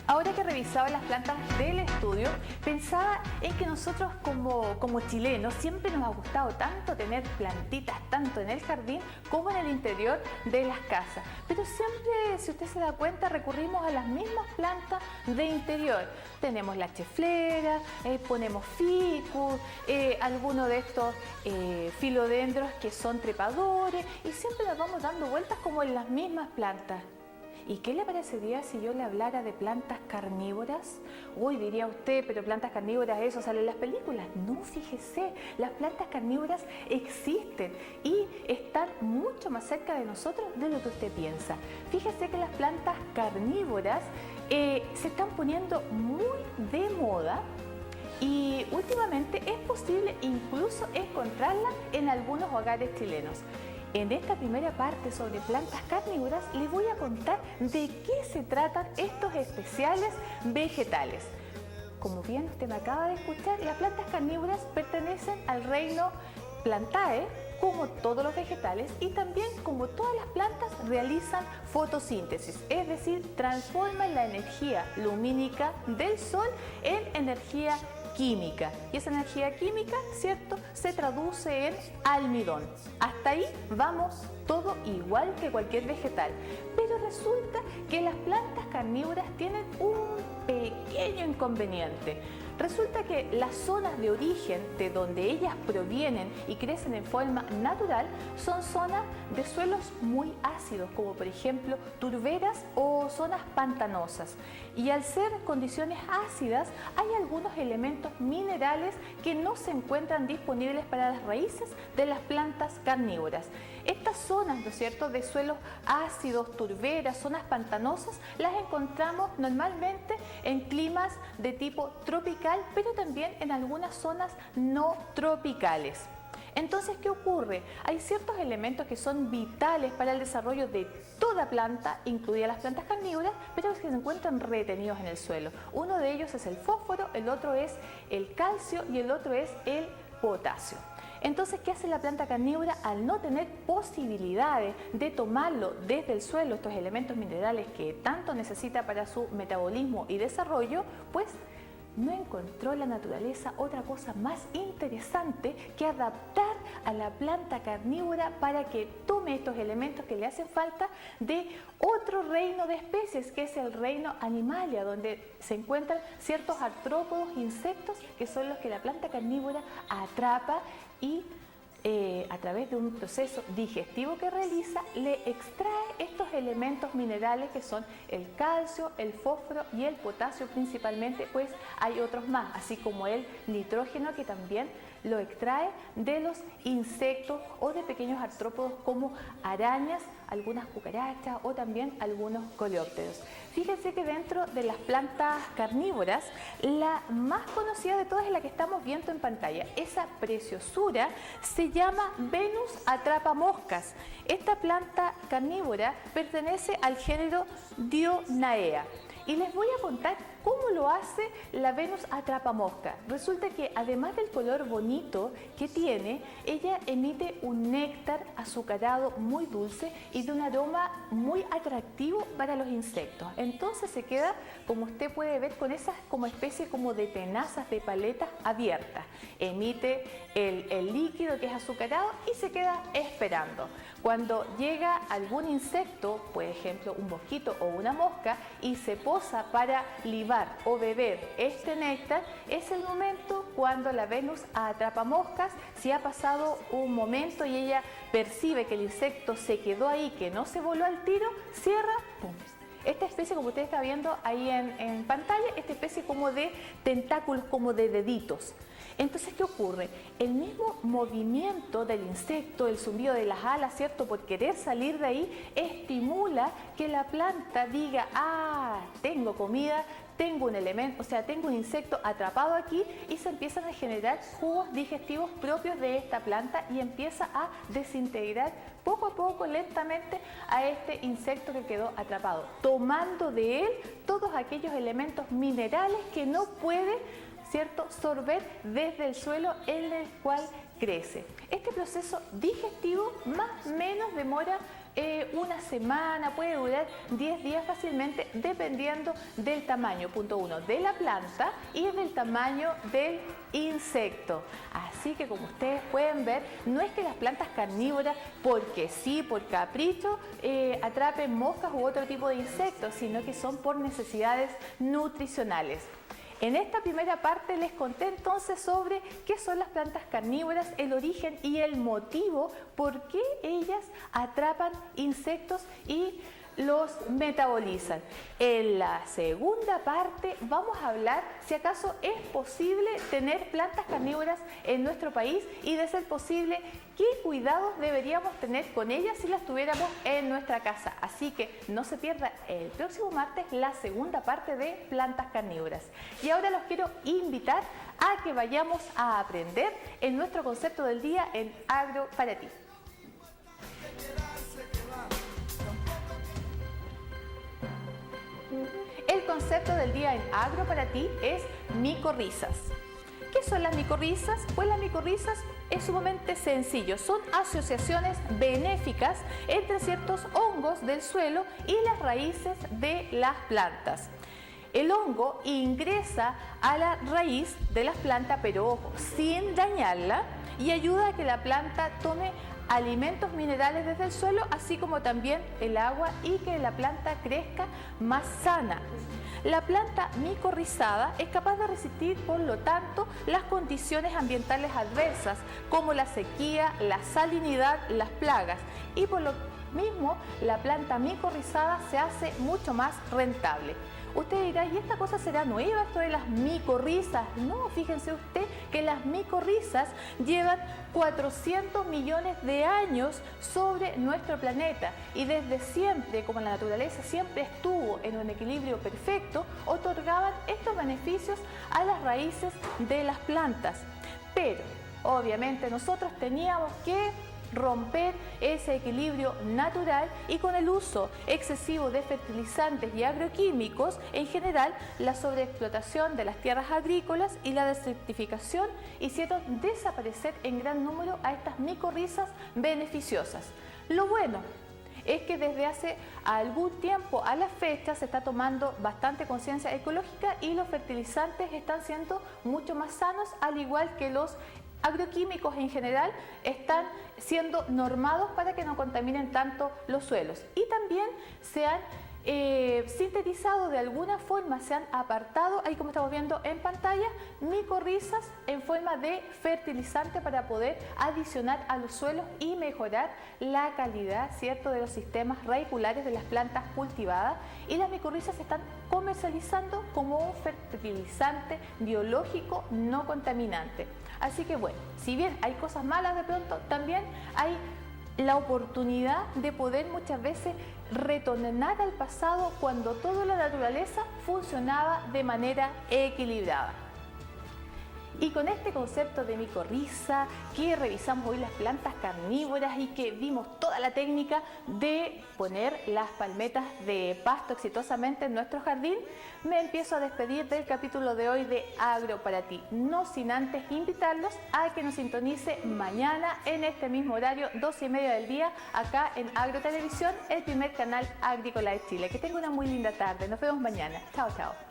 Ahora que revisaba las plantas del estudio, pensaba en que nosotros como chilenos siempre nos ha gustado tanto tener plantitas, tanto en el jardín como en el interior de las casas. Pero siempre, si usted se da cuenta, recurrimos a las mismas plantas de interior. Tenemos la cheflera, ponemos ficus, algunos de estos filodendros que son trepadores y siempre nos vamos dando vueltas como en las mismas plantas. ¿Y qué le parecería si yo le hablara de plantas carnívoras? Uy, diría usted, pero plantas carnívoras, eso sale en las películas. No, fíjese, las plantas carnívoras existen y están mucho más cerca de nosotros de lo que usted piensa. Fíjese que las plantas carnívoras se están poniendo muy de moda. Y últimamente es posible incluso encontrarlas en algunos hogares chilenos. En esta primera parte sobre plantas carnívoras les voy a contar de qué se tratan estos especiales vegetales. Como bien usted me acaba de escuchar, las plantas carnívoras pertenecen al reino Plantae, como todos los vegetales, y también como todas las plantas realizan fotosíntesis, es decir, transforman la energía lumínica del sol en energía química. Y esa energía química, ¿cierto?, se traduce en almidón. Hasta ahí vamos todo igual que cualquier vegetal. Pero resulta que las plantas carnívoras tienen un pequeño inconveniente. Resulta que las zonas de origen de donde ellas provienen y crecen en forma natural son zonas de suelos muy ácidos, como por ejemplo turberas o zonas pantanosas. Y al ser condiciones ácidas, hay algunos elementos minerales que no se encuentran disponibles para las raíces de las plantas carnívoras. Estas zonas, ¿no es cierto?, de suelos ácidos, turberas, zonas pantanosas, las encontramos normalmente en climas de tipo tropical, pero también en algunas zonas no tropicales. Entonces, ¿qué ocurre? Hay ciertos elementos que son vitales para el desarrollo de toda planta, incluidas las plantas carnívoras, pero que se encuentran retenidos en el suelo. Uno de ellos es el fósforo, el otro es el calcio y el otro es el potasio. Entonces, ¿qué hace la planta carnívora al no tener posibilidades de tomarlo desde el suelo, estos elementos minerales que tanto necesita para su metabolismo y desarrollo? Pues no encontró la naturaleza otra cosa más interesante que adaptar a la planta carnívora para que tome estos elementos que le hacen falta de otro reino de especies, que es el reino Animalia, donde se encuentran ciertos artrópodos, insectos, que son los que la planta carnívora atrapa y a través de un proceso digestivo que realiza, le extrae estos elementos minerales que son el calcio, el fósforo y el potasio principalmente, pues hay otros más, así como el nitrógeno, que también lo extrae de los insectos o de pequeños artrópodos como arañas, algunas cucarachas o también algunos coleópteros. Fíjense que dentro de las plantas carnívoras, la más conocida de todas es la que estamos viendo en pantalla. Esa preciosura se llama Venus atrapamoscas. Esta planta carnívora pertenece al género Dionaea. Y les voy a contar cómo lo hace la Venus atrapamosca. Resulta que además del color bonito que tiene, ella emite un néctar azucarado muy dulce y de un aroma muy atractivo para los insectos. Entonces se queda, como usted puede ver, con esas como especie como de tenazas de paletas abiertas. Emite el líquido que es azucarado y se queda esperando. Cuando llega algún insecto, por ejemplo un mosquito o una mosca, y se posa para libar o beber este néctar, es el momento cuando la Venus atrapamoscas, si ha pasado un momento y ella percibe que el insecto se quedó ahí, que no se voló al tiro, cierra, ¡pum! Esta especie, como usted está viendo ahí en pantalla, esta especie como de tentáculos, como de deditos. Entonces, ¿qué ocurre? El mismo movimiento del insecto, el zumbido de las alas, ¿cierto?, por querer salir de ahí, estimula que la planta diga, ah, tengo comida, tengo un elemento, o sea, tengo un insecto atrapado aquí, y se empiezan a generar jugos digestivos propios de esta planta y empieza a desintegrar poco a poco, lentamente, a este insecto que quedó atrapado, tomando de él todos aquellos elementos minerales que no puede, ¿cierto?, sorber desde el suelo en el cual crece. Este proceso digestivo más o menos demora una semana, puede durar 10 días fácilmente, dependiendo del tamaño, punto 1, de la planta y del tamaño del insecto. Así que como ustedes pueden ver, no es que las plantas carnívoras, porque sí, por capricho, atrapen moscas u otro tipo de insectos, sino que son por necesidades nutricionales. En esta primera parte les conté entonces sobre qué son las plantas carnívoras, el origen y el motivo por qué ellas atrapan insectos y los metabolizan. En la segunda parte vamos a hablar si acaso es posible tener plantas carnívoras en nuestro país y, de ser posible, qué cuidados deberíamos tener con ellas si las tuviéramos en nuestra casa. Así que no se pierda el próximo martes la segunda parte de plantas carnívoras. Y ahora los quiero invitar a que vayamos a aprender en nuestro concepto del día en Agro para Ti. El concepto del día en Agro para Ti es micorrizas. ¿Qué son las micorrizas? Pues las micorrizas es sumamente sencillo, son asociaciones benéficas entre ciertos hongos del suelo y las raíces de las plantas. El hongo ingresa a la raíz de las plantas, pero ojo, sin dañarla, y ayuda a que la planta tome alimentos minerales desde el suelo, así como también el agua, y que la planta crezca más sana. La planta micorrizada es capaz de resistir, por lo tanto, las condiciones ambientales adversas, como la sequía, la salinidad, las plagas, y por lo mismo la planta micorrizada se hace mucho más rentable. Usted dirá, ¿y esta cosa será nueva, esto de las micorrizas? No, fíjense usted que las micorrizas llevan 400 millones de años sobre nuestro planeta, y desde siempre, como la naturaleza siempre estuvo en un equilibrio perfecto, otorgaban estos beneficios a las raíces de las plantas. Pero obviamente nosotros teníamos que romper ese equilibrio natural, y con el uso excesivo de fertilizantes y agroquímicos en general, la sobreexplotación de las tierras agrícolas y la desertificación hicieron desaparecer en gran número a estas micorrizas beneficiosas. Lo bueno es que desde hace algún tiempo a la fecha se está tomando bastante conciencia ecológica y los fertilizantes están siendo mucho más sanos, al igual que los agroquímicos en general están siendo normados para que no contaminen tanto los suelos, y también se han sintetizado de alguna forma, se han apartado, ahí como estamos viendo en pantalla, micorrizas en forma de fertilizante para poder adicionar a los suelos y mejorar la calidad, ¿cierto?, de los sistemas radiculares de las plantas cultivadas, y las micorrizas se están comercializando como un fertilizante biológico no contaminante. Así que bueno, si bien hay cosas malas de pronto, también hay la oportunidad de poder muchas veces retornar al pasado, cuando toda la naturaleza funcionaba de manera equilibrada. Y con este concepto de micorriza, que revisamos hoy las plantas carnívoras y que vimos toda la técnica de poner las palmetas de pasto exitosamente en nuestro jardín, me empiezo a despedir del capítulo de hoy de Agro para Ti, no sin antes invitarlos a que nos sintonice mañana en este mismo horario, 12:30 del día, acá en Agro Televisión, el primer canal agrícola de Chile. Que tenga una muy linda tarde, nos vemos mañana. Chao, chao.